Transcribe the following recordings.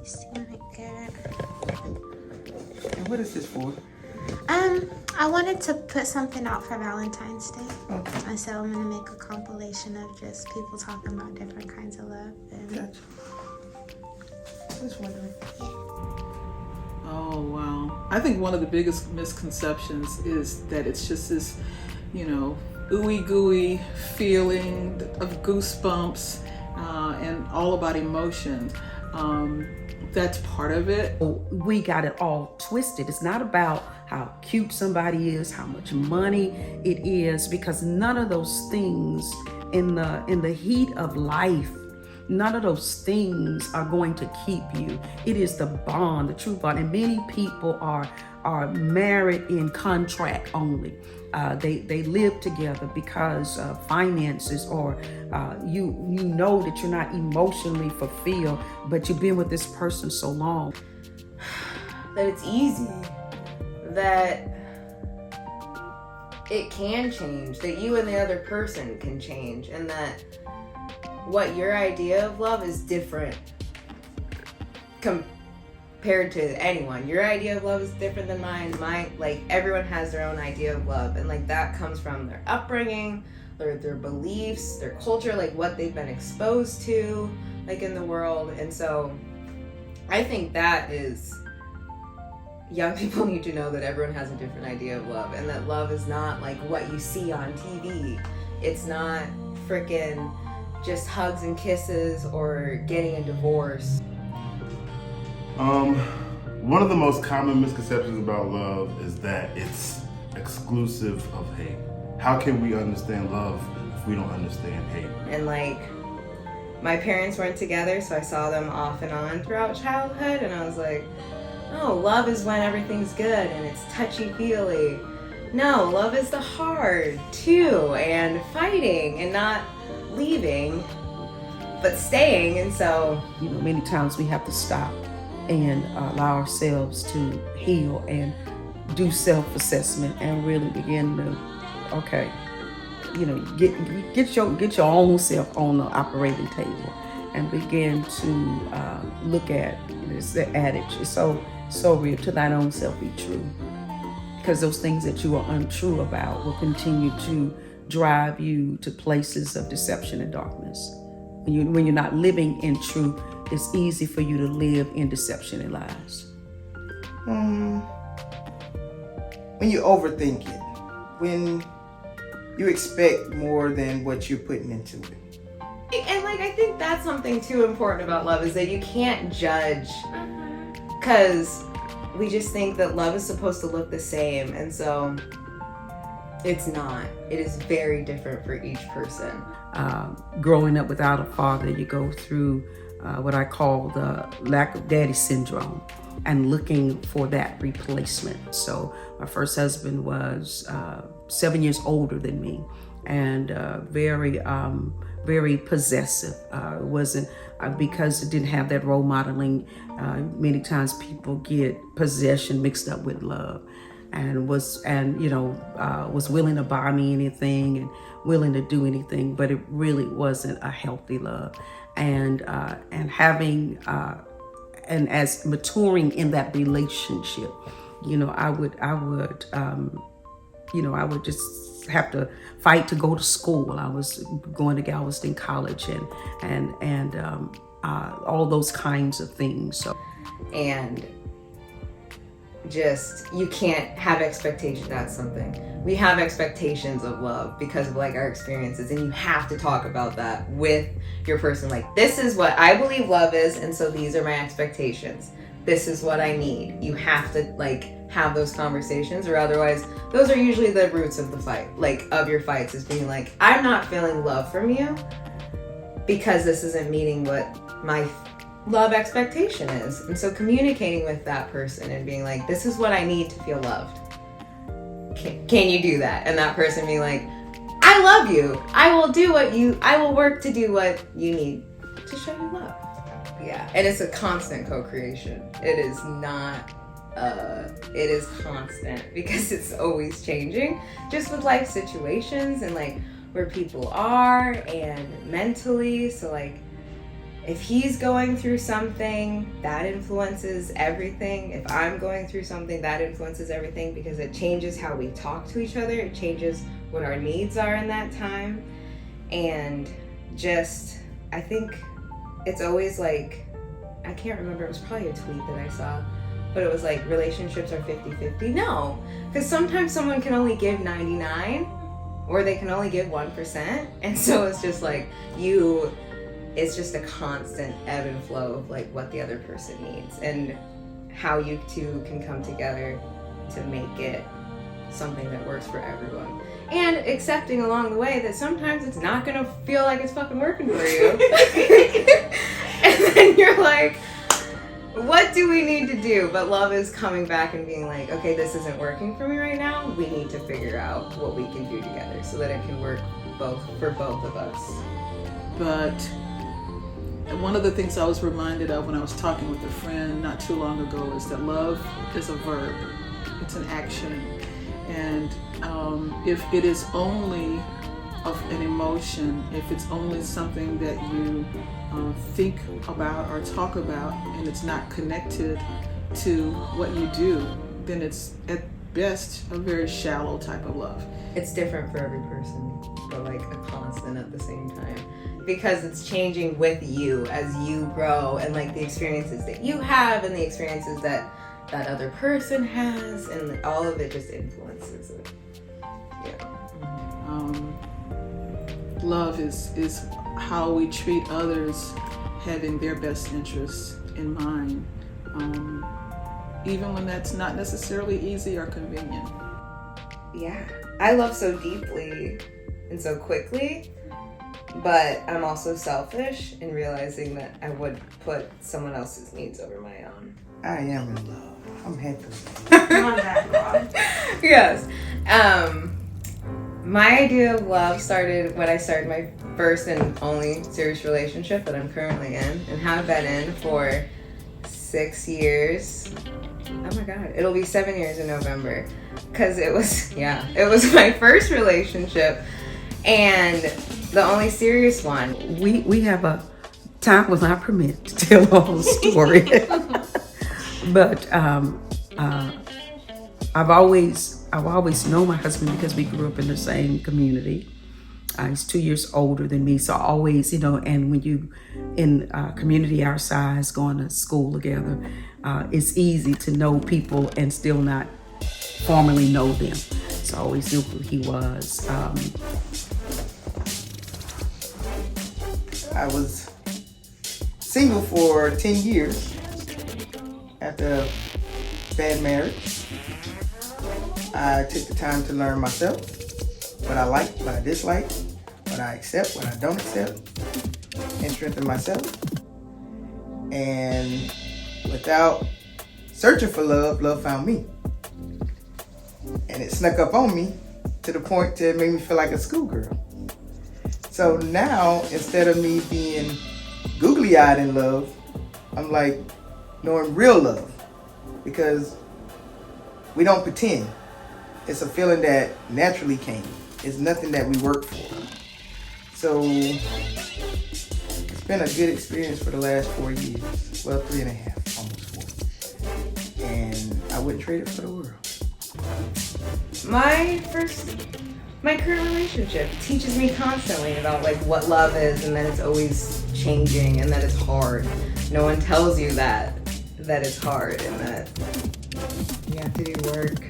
see when I get it. And what is this for? I wanted to put something out for Valentine's Day. Okay. And so I'm gonna make a compilation of just people talking about different kinds of love. And Gotcha. Just wondering. yeah. Oh, wow. I think one of the biggest misconceptions is that it's just this, ooey gooey feeling of goosebumps and all about emotion. That's part of it. We got it all twisted. It's not about how cute somebody is, how much money it is, because none of those things in the heat of life, none of those things are going to keep you. It is the bond, the true bond. And many people are married in contract only. They live together because of finances, or you know that you're not emotionally fulfilled, but you've been with this person so long. That it's easy, that it can change, that you and the other person can change, and that what your idea of love is different compared to anyone. Your idea of love is different than mine. Everyone has their own idea of love, and that comes from their upbringing, their beliefs, their culture, what they've been exposed to, in the world. And so I think that is, young people need to know that everyone has a different idea of love, and that love is not what you see on TV. It's not freaking just hugs and kisses or getting a divorce. One of the most common misconceptions about love is that it's exclusive of hate. How can we understand love if we don't understand hate? And my parents weren't together, so I saw them off and on throughout childhood, and I was like, oh, love is when everything's good and it's touchy-feely. No, love is the hard too, and fighting and not leaving, but staying. And so, many times we have to stop and allow ourselves to heal and do self-assessment and really begin to, get your own self on the operating table and begin to look at, it's the adage, it's so real, to thine own self be true. Because those things that you are untrue about will continue to drive you to places of deception and darkness. When you're not living in truth, it's easy for you to live in deception and lies. When you overthink it, when you expect more than what you're putting into it. And I think that's something too important about love, is that you can't judge, because we just think that love is supposed to look the same, and so it's not. It is very different for each person. Growing up without a father, you go through what I call the lack of daddy syndrome, and looking for that replacement. So my first husband was 7 years older than me, and very possessive. It wasn't because it didn't have that role modeling. Many times people get possession mixed up with love, and was willing to buy me anything and willing to do anything, but it really wasn't a healthy love. And having and as maturing in that relationship, I would just have to fight to go to school. I was going to Galveston College and all those kinds of things. So, and just, you can't have expectations. That's something. We have expectations of love because of our experiences, and you have to talk about that with your person. This is what I believe love is, and so these are my expectations. This is what I need. You have to have those conversations, or otherwise those are usually the roots of the fight, of your fights, is being I'm not feeling love from you because this isn't meeting what my love expectation is. And so communicating with that person and being this is what I need to feel loved. Can you do that? And that person being I love you. I will work to do what you need to show you love. Yeah. And it's a constant co-creation. It is not, it is constant, because it's always changing, just with life situations and where people are and mentally. So if he's going through something, that influences everything. If I'm going through something, that influences everything, because it changes how we talk to each other. It changes what our needs are in that time. And just, I think it's always like, I can't remember, it was probably a tweet that I saw, but it was like, relationships are 50-50. No, because sometimes someone can only give 99, or they can only give 1%. And so it's just like, it's just a constant ebb and flow of like what the other person needs, and how you two can come together to make it something that works for everyone. And accepting along the way that sometimes it's not gonna feel like it's fucking working for you. And then you're like, what do we need to do? But love is coming back and being like, okay, this isn't working for me right now. We need to figure out what we can do together so that it can work for both of us. But one of the things I was reminded of when I was talking with a friend not too long ago is that love is a verb. It's an action. And if it is only of an emotion, if it's only something that you think about or talk about, and it's not connected to what you do, then it's at best a very shallow type of love. It's different for every person, but like a constant at the same time, because it's changing with you as you grow, and like the experiences that you have and the experiences that other person has, and all of it just influences it. Yeah. Love is how we treat others, having their best interests in mind, even when that's not necessarily easy or convenient. Yeah, I love so deeply and so quickly, but I'm also selfish in realizing that I would put someone else's needs over my own. I am in love. I'm happy. Not that long. Yes. My idea of love started when I started my first and only serious relationship that I'm currently in, and have been in for 6 years. Oh my God, it'll be 7 years in November. Because it was my first relationship and the only serious one. We have a time will not permit to tell the whole story. But I've always known my husband because we grew up in the same community. He's 2 years older than me, so always, and when you in a community our size, going to school together, it's easy to know people and still not formally know them. So I always knew who he was. I was single for 10 years after a bad marriage. I took the time to learn myself, what I like, what I dislike, what I accept, what I don't accept, and strengthen myself. And without searching for love, love found me. And it snuck up on me to the point that it made me feel like a schoolgirl. So now, instead of me being googly-eyed in love, I'm like knowing real love, because we don't pretend. It's a feeling that naturally came. It's nothing that we work for. So it's been a good experience for the last 4 years. Well, 3.5, almost 4. And I wouldn't trade it for the world. My current relationship teaches me constantly about like what love is, and that it's always changing, and that it's hard. No one tells you that it's hard, and that you have to do work.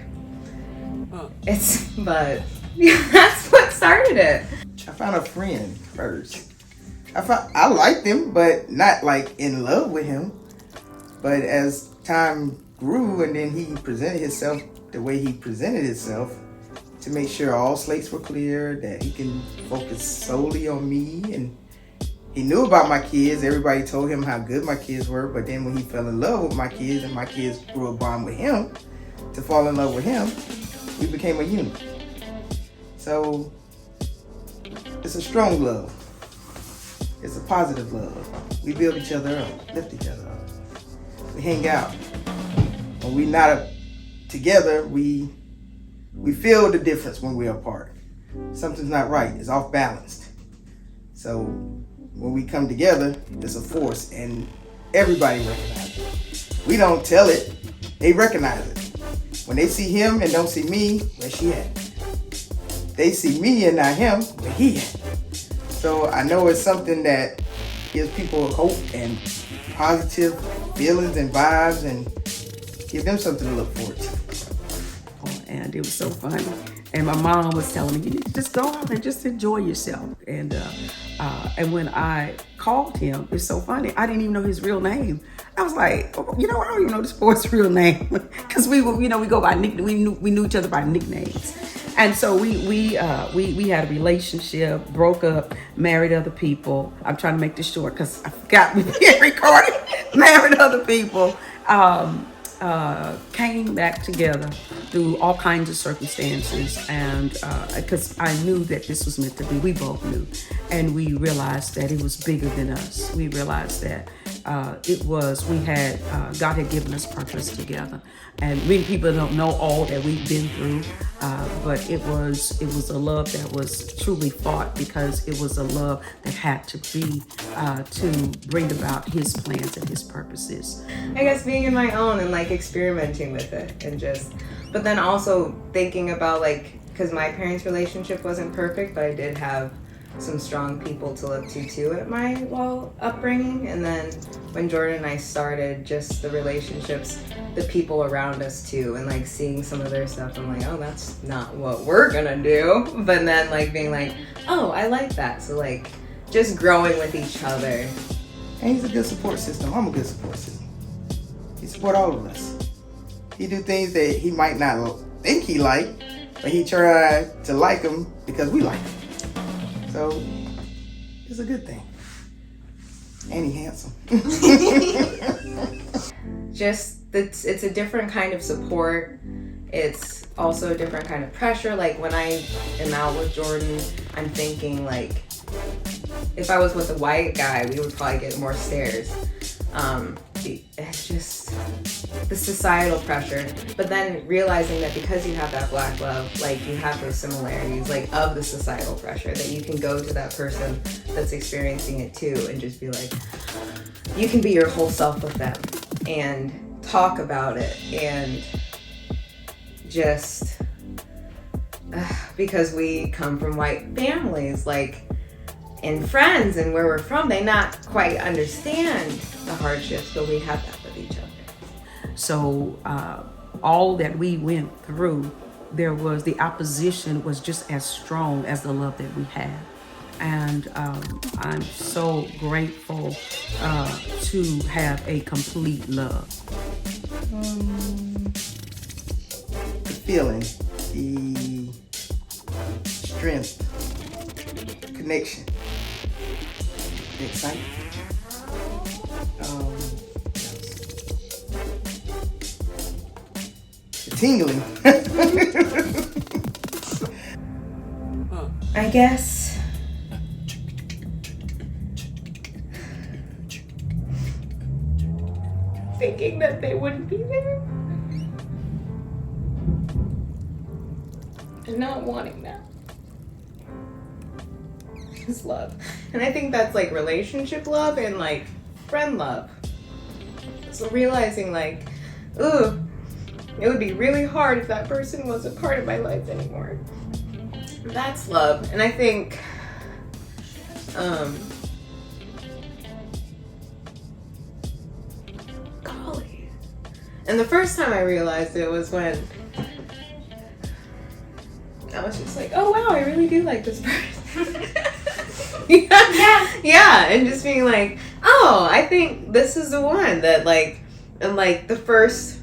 But that's what started it. I found a friend first. I liked him, but not like in love with him. But as time grew, and then he presented himself the way he presented himself, to make sure all slates were clear, that he can focus solely on me. And he knew about my kids. Everybody told him how good my kids were. But then when he fell in love with my kids, and my kids grew a bond with him, to fall in love with him, we became a unit. So it's a strong love. It's a positive love. We build each other up, lift each other up. We hang out. When we're not together, we feel the difference when we're apart. Something's not right. It's off balanced. So when we come together, it's a force, and everybody recognizes it. We don't tell it, they recognize it. When they see him and don't see me, where she at? They see me and not him, where he at? So I know it's something that gives people hope and positive feelings and vibes, and give them something to look forward to. And it was so funny. And my mom was telling me, you need to just go out and just enjoy yourself. And when I called him, it's so funny. I didn't even know his real name. I was like, I don't even know this boy's real name, because we go by nickname. We knew each other by nicknames. And so we had a relationship, broke up, married other people. I'm trying to make this short because I forgot we being recorded. Married other people. Came back together through all kinds of circumstances, and because I knew that this was meant to be. We both knew, and we realized that it was bigger than us. We realized that God had given us purpose together, and many people don't know all that we've been through, but it was a love that was truly fought, because it was a love that had to be to bring about his plans and his purposes. I guess being in my own and like experimenting with it, and but then also thinking about because my parents' relationship wasn't perfect, but I did have some strong people to look to too at my upbringing. And then when Jordan and I started, just the relationships, the people around us too, and seeing some of their stuff, I'm like, oh, that's not what we're gonna do. But then being like, oh, I like that. So just growing with each other. And he's a good support system. I'm a good support system. He support all of us. He do things that he might not think he like, but he try to like them because we like him. So it's a good thing. And he handsome. It's a different kind of support. It's also a different kind of pressure. When I am out with Jordan, I'm thinking if I was with a white guy, we would probably get more stares. It's just the societal pressure, but then realizing that because you have that black love, you have those similarities of the societal pressure, that you can go to that person that's experiencing it too and just be you can be your whole self with them and talk about it, and just because we come from white families and friends and where we're from, they not quite understand the hardships, but we have that with each other. So all that we went through, the opposition was just as strong as the love that we had. And I'm so grateful to have a complete love. The feeling, the strength, connection, the excitement. The tingling. I guess thinking that they wouldn't be there and not wanting that is love. And I think that's relationship love and friend love. So realizing ooh, it would be really hard if that person wasn't part of my life anymore. That's love. And I think golly. And the first time I realized it was when I was just oh wow, I really do like this person. Yeah, and just being oh, I think this is the one that and the first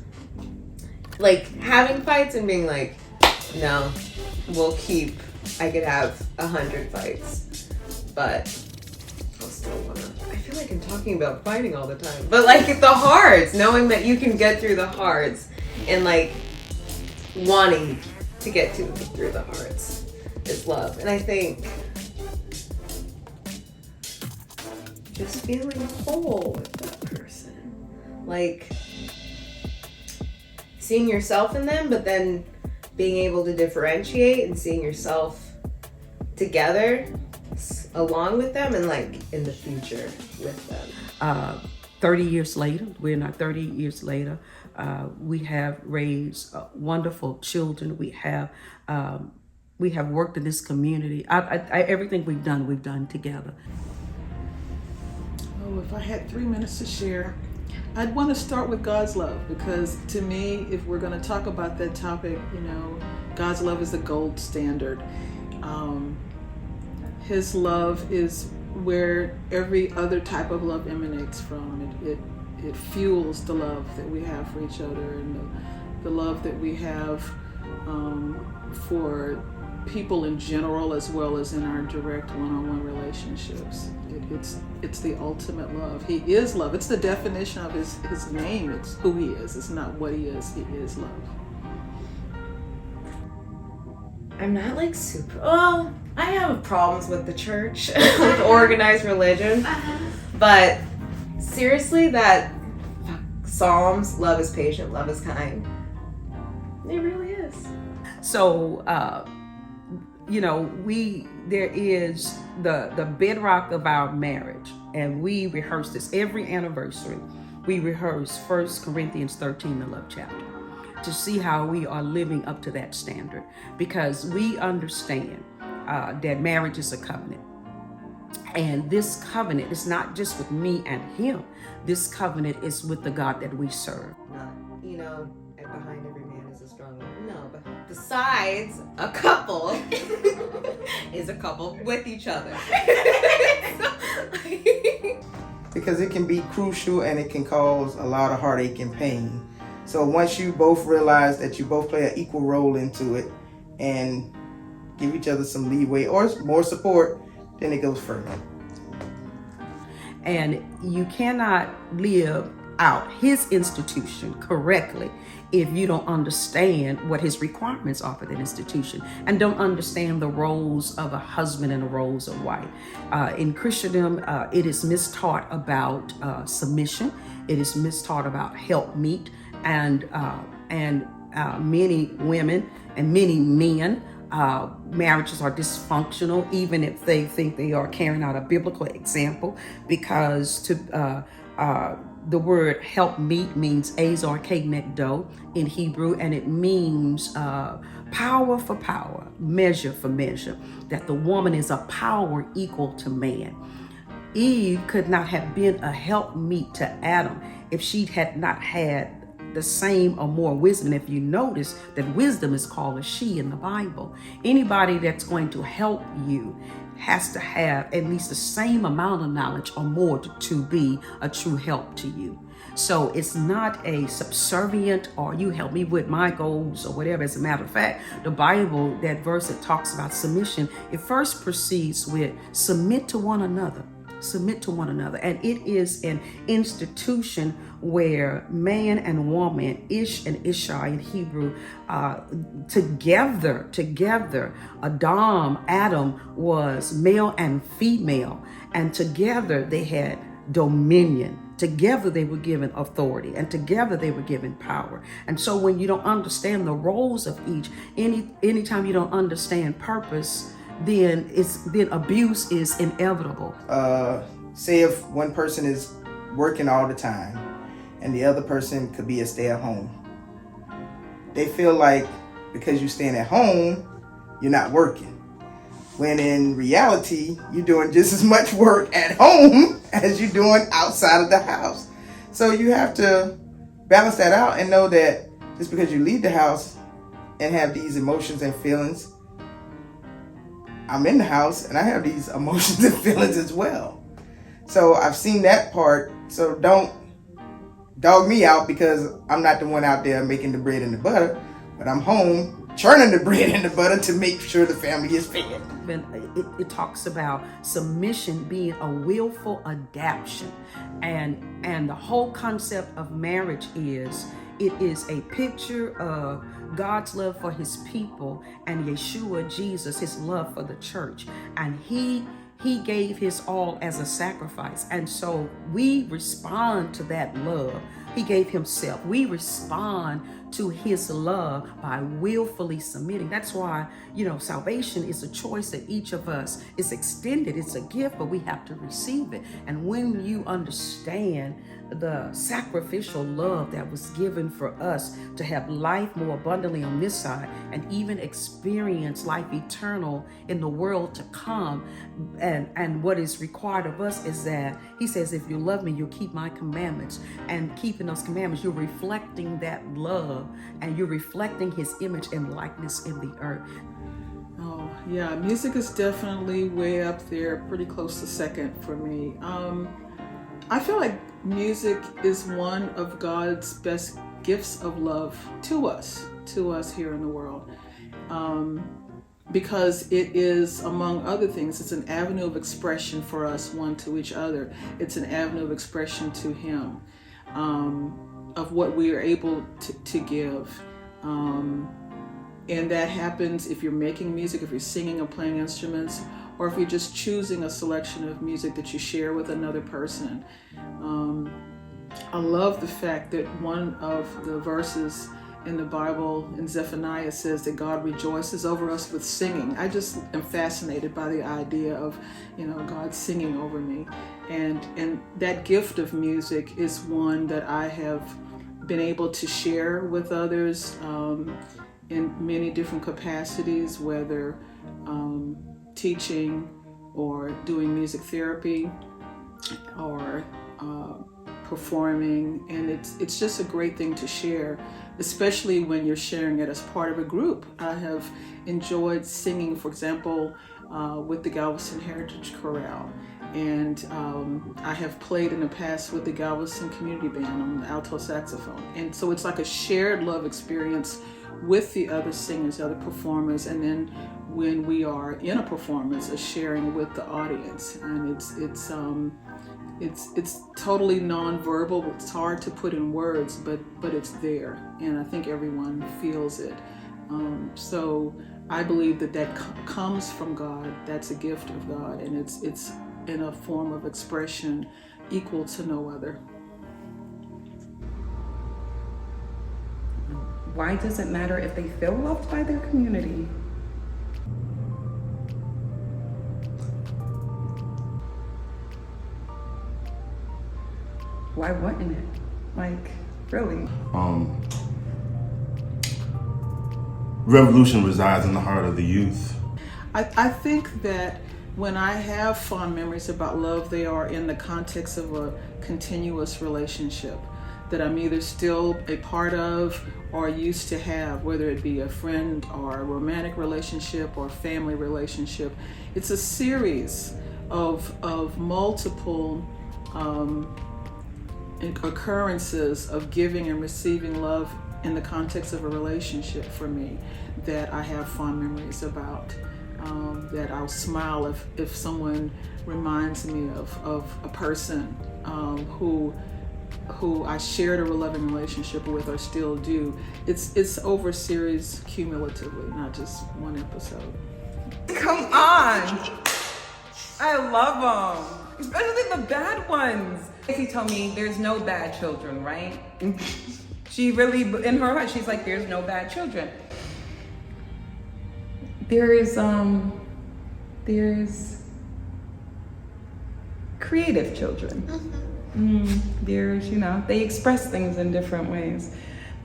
having fights and being no, I could have 100 fights, but I'll still wanna. I feel I'm talking about fighting all the time, but the hards, knowing that you can get through the hards and wanting to get through the hards is love. And I think just feeling whole with that person, seeing yourself in them, but then being able to differentiate and seeing yourself together. along with them and like in the future with them. 30 years later, we're not 30 years later, we have raised wonderful children. We have worked in this community. Everything we've done together. Oh, if I had 3 minutes to share, I'd want to start with God's love, because to me, if we're going to talk about that topic, God's love is the gold standard. His love is where every other type of love emanates from. It fuels the love that we have for each other, and the love that we have for people in general, as well as in our direct one-on-one relationships. It's the ultimate love. He is love. It's the definition of his name. It's who he is. It's not what he is. He is love. I'm not like super. Well, I have problems with the church, with organized religion, but seriously, that Psalms, love is patient, love is kind. It really is. So, there is the bedrock of our marriage, and we rehearse this every anniversary. We rehearse 1 Corinthians 13, the love chapter, to see how we are living up to that standard, because we understand that marriage is a covenant. And this covenant is not just with me and him. This covenant is with the God that we serve. Behind every man is a strong woman. No, but besides a couple is a couple with each other. Because it can be crucial and it can cause a lot of heartache and pain. So once you both realize that you both play an equal role into it and give each other some leeway or more support, then it goes further. And you cannot live out his institution correctly if you don't understand what his requirements are for that institution, and don't understand the roles of a husband and the roles of wife. In Christendom, it is mistaught about submission. It is mistaught about helpmeet, and many women and many men, marriages are dysfunctional, even if they think they are carrying out a biblical example, because the word help meet means azar kenegdo in Hebrew, and it means power for power, measure for measure, that the woman is a power equal to man. Eve could not have been a helpmeet to Adam if she had not had the same or more wisdom. If you notice that wisdom is called a she in the Bible. Anybody that's going to help you has to have at least the same amount of knowledge or more to be a true help to you. So it's not a subservient or you help me with my goals or whatever. As a matter of fact, the Bible, that verse that talks about submission, it first proceeds with submit to one another. Submit to one another. And it is an institution where man and woman, Ish and Ishai in Hebrew, together, Adam was male and female, and together they had dominion. Together they were given authority, and together they were given power. And so when you don't understand the roles of each, anytime you don't understand purpose, then abuse is inevitable. Say if one person is working all the time and the other person could be a stay-at-home. They feel like because you're staying at home, you're not working. When in reality, you're doing just as much work at home as you're doing outside of the house. So you have to balance that out and know that just because you leave the house and have these emotions and feelings, I'm in the house and I have these emotions and feelings as well. So I've seen that part. So don't dog me out because I'm not the one out there making the bread and the butter, but I'm home churning the bread and the butter to make sure the family is fed. It talks about submission being a willful adaptation, and the whole concept of marriage is a picture of God's love for his people and Yeshua Jesus, his love for the church, and he gave his all as a sacrifice, and so we respond to that love. He gave himself. We respond to his love by willfully submitting. That's why, salvation is a choice that each of us is extended. It's a gift, but we have to receive it. And when you understand the sacrificial love that was given for us to have life more abundantly on this side and even experience life eternal in the world to come, and what is required of us is that he says, if you love me, you'll keep my commandments. And keeping those commandments, you're reflecting that love and you're reflecting his image and likeness in the earth. Oh yeah, music is definitely way up there, pretty close to second for me. I feel like music is one of God's best gifts of love to us here in the world. Because it is, among other things, it's an avenue of expression for us, one to each other. It's an avenue of expression to him, of what we are able to give. And that happens if you're making music, if you're singing or playing instruments, or if you're just choosing a selection of music that you share with another person. I love the fact that one of the verses in the Bible in Zephaniah says that God rejoices over us with singing. I just am fascinated by the idea of, God singing over me. And that gift of music is one that I have been able to share with others in many different capacities, whether teaching or doing music therapy or performing, and it's just a great thing to share, especially when you're sharing it as part of a group. I have enjoyed singing, for example, with the Galveston Heritage Chorale, and I have played in the past with the Galveston Community Band on the alto saxophone, and so it's like a shared love experience with the other singers, other performers, and then when we are in a performance, a sharing with the audience. And it's totally non-verbal. It's hard to put in words, but it's there, and I think everyone feels it. So I believe that comes from God. That's a gift of God, and it's in a form of expression equal to no other. Why does it matter if they feel loved by their community? Why wouldn't it? Like, really? Revolution resides in the heart of the youth. I think that when I have fond memories about love, they are in the context of a continuous relationship that I'm either still a part of or used to have, whether it be a friend or a romantic relationship or family relationship. It's a series of multiple occurrences of giving and receiving love in the context of a relationship for me that I have fond memories about. That I'll smile if someone reminds me of a person who I shared a loving relationship with or still do. It's over a series cumulatively, not just one episode. Come on! I love them, especially the bad ones. He told me there's no bad children, right? She really, in her heart, she's like, there's no bad children. There's creative children. There's, they express things in different ways.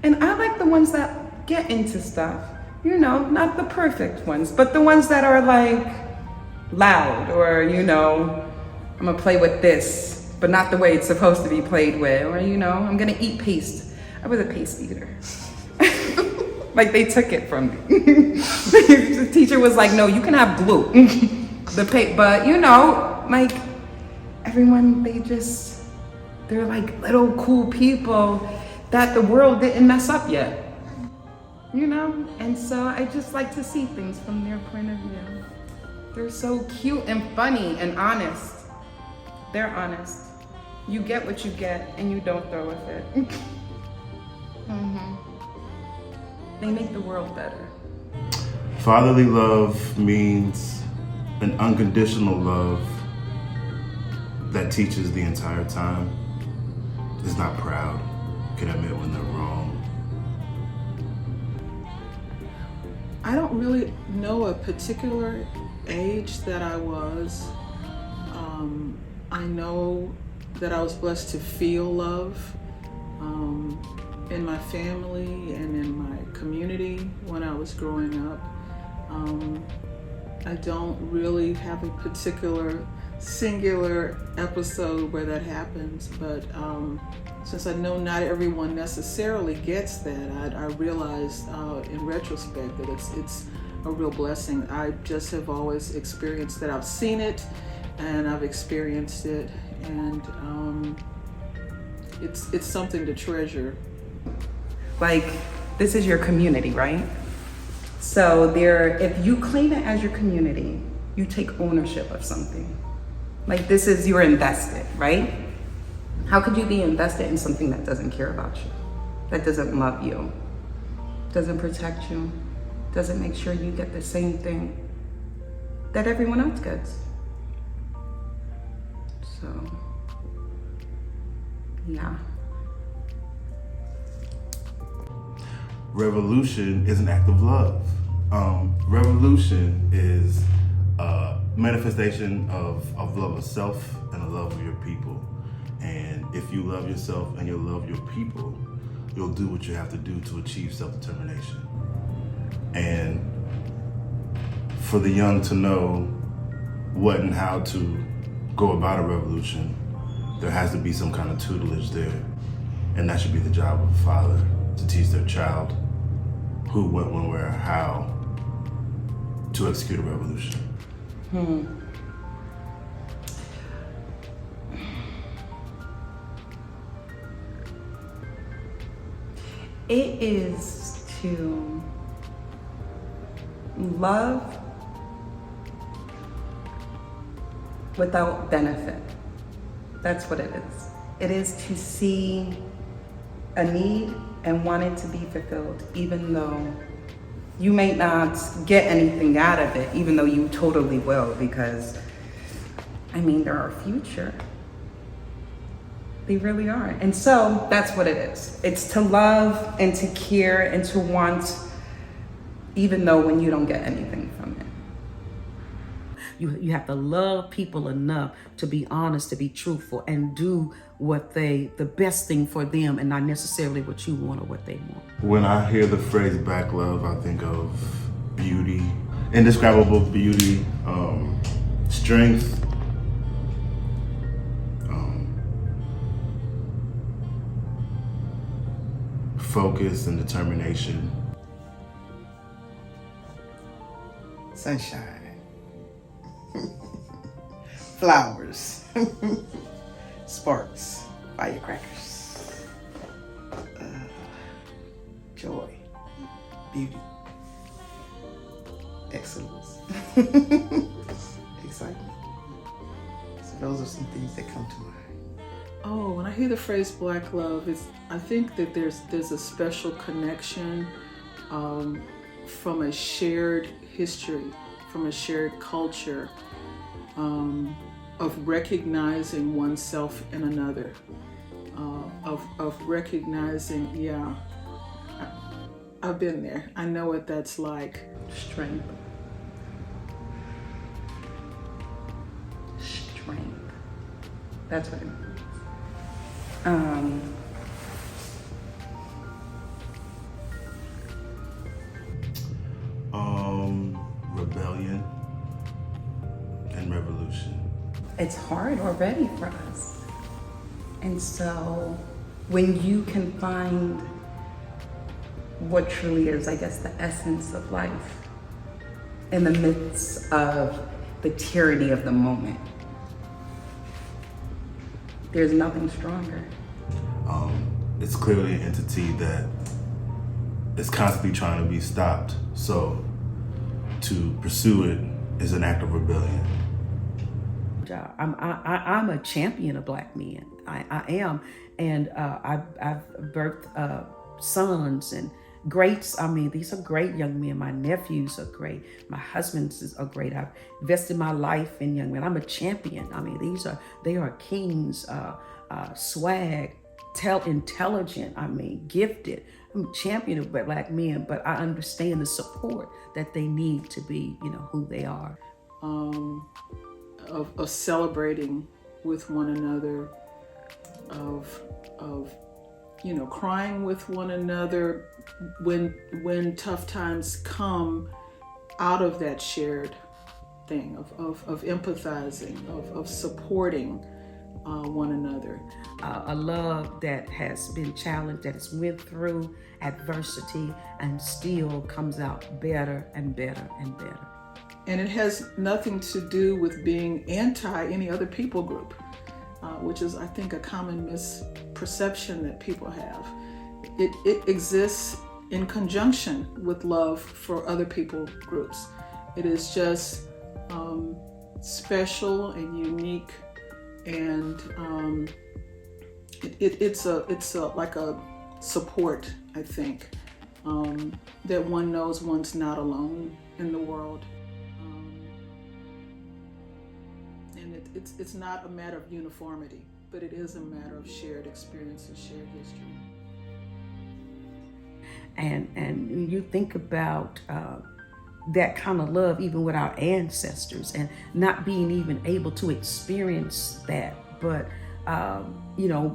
And I like the ones that get into stuff, not the perfect ones, but the ones that are like loud or, I'm gonna play with this, but not the way it's supposed to be played with, or, I'm gonna eat paste. I was a paste eater. Like they took it from me. The teacher was like, no, you can have glue. But like everyone, they're like little cool people that the world didn't mess up yet. And so I just like to see things from their point of view. They're so cute and funny and honest. They're honest. You get what you get and you don't throw a fit. They make the world better. Fatherly love means an unconditional love that teaches the entire time, is not proud, can admit when they're wrong, I don't really know a particular age that I was. I know that I was blessed to feel love in my family and in my community when I was growing up. I don't really have a particular singular episode where that happens, but since I know not everyone necessarily gets that, I realized in retrospect that it's a real blessing. I just have always experienced that. I've seen it and I've experienced it, and it's something to treasure. Like, this is your community, right? So if you claim it as your community, you take ownership of something. Like, this is, you're invested, right? How could you be invested in something that doesn't care about you, that doesn't love you, doesn't protect you, doesn't make sure you get the same thing that everyone else gets? So, yeah. Revolution is an act of love. Revolution is a manifestation of love of self and a love of your people. And if you love yourself and you love your people, you'll do what you have to do to achieve self-determination. And for the young to know what and how to go about a revolution, there has to be some kind of tutelage there. And that should be the job of a father, to teach their child who, what, when, where, how to execute a revolution. It is to love without benefit. That's what it is. It is to see a need and want it to be fulfilled, even though you may not get anything out of it, even though you totally will, because, I mean, they're our future. They really are. And so that's what it is. It's to love and to care and to want, even though when you don't get anything from it. You have to love people enough to be honest, to be truthful, and do the best thing for them, and not necessarily what you want or what they want. When I hear the phrase Black love, I think of beauty, indescribable beauty, strength, focus and determination. Sunshine. Flowers. Sparks. Firecrackers. Joy. Beauty. Excellence. Excitement. So those are some things that come to mind. Oh, when I hear the phrase Black love, I think that there's a special connection from a shared history, from a shared culture, of recognizing oneself in another, of recognizing, yeah, I've been there. I know what that's like. Strength. Strength. That's what it means. Rebellion and revolution. It's hard already for us. And so when you can find what truly is, I guess, the essence of life in the midst of the tyranny of the moment, there's nothing stronger. It's clearly an entity that is constantly trying to be stopped. So to pursue it is an act of rebellion. I'm a champion of Black men. I am, and I've birthed sons and greats. I mean, these are great young men. My nephews are great. My husbands are great. I've invested my life in young men. I'm a champion. I mean, they are kings. Swag, intelligent, gifted, champion of Black men, but I understand the support that they need to be, who they are. Of celebrating with one another, of crying with one another when tough times come, out of that shared thing of empathizing, of supporting one another. A love that has been challenged, that has went through adversity and still comes out better and better and better. And it has nothing to do with being anti any other people group, which is, I think, a common misperception that people have. It exists in conjunction with love for other people groups. It is just special and unique, and it's like a support, I think, that one knows one's not alone in the world. And it's not a matter of uniformity, but it is a matter of shared experience and shared history. And you think about that kind of love, even with our ancestors, and not being even able to experience that, but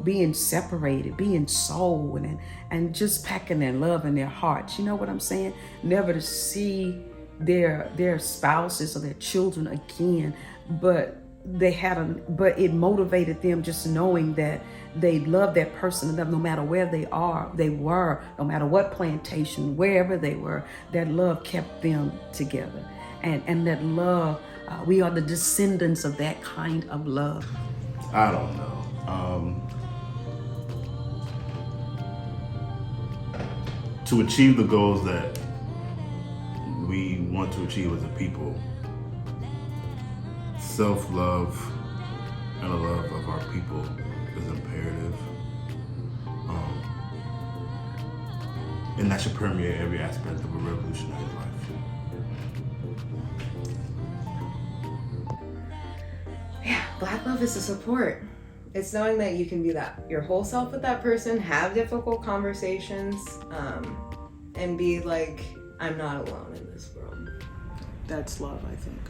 being separated, being sold, and just packing their love in their hearts. You know what I'm saying? Never to see their spouses or their children again, but but it motivated them just knowing that they loved that person enough, no matter where they were, no matter what plantation, wherever they were, that love kept them together. And that love, we are the descendants of that kind of love. I don't know. To achieve the goals that we want to achieve as a people, self-love and the love of our people is imperative. And that should permeate every aspect of a revolutionary life. Yeah, Black love is a support. It's knowing that you can be your whole self with that person, have difficult conversations, and be like, I'm not alone in this world. That's love, I think.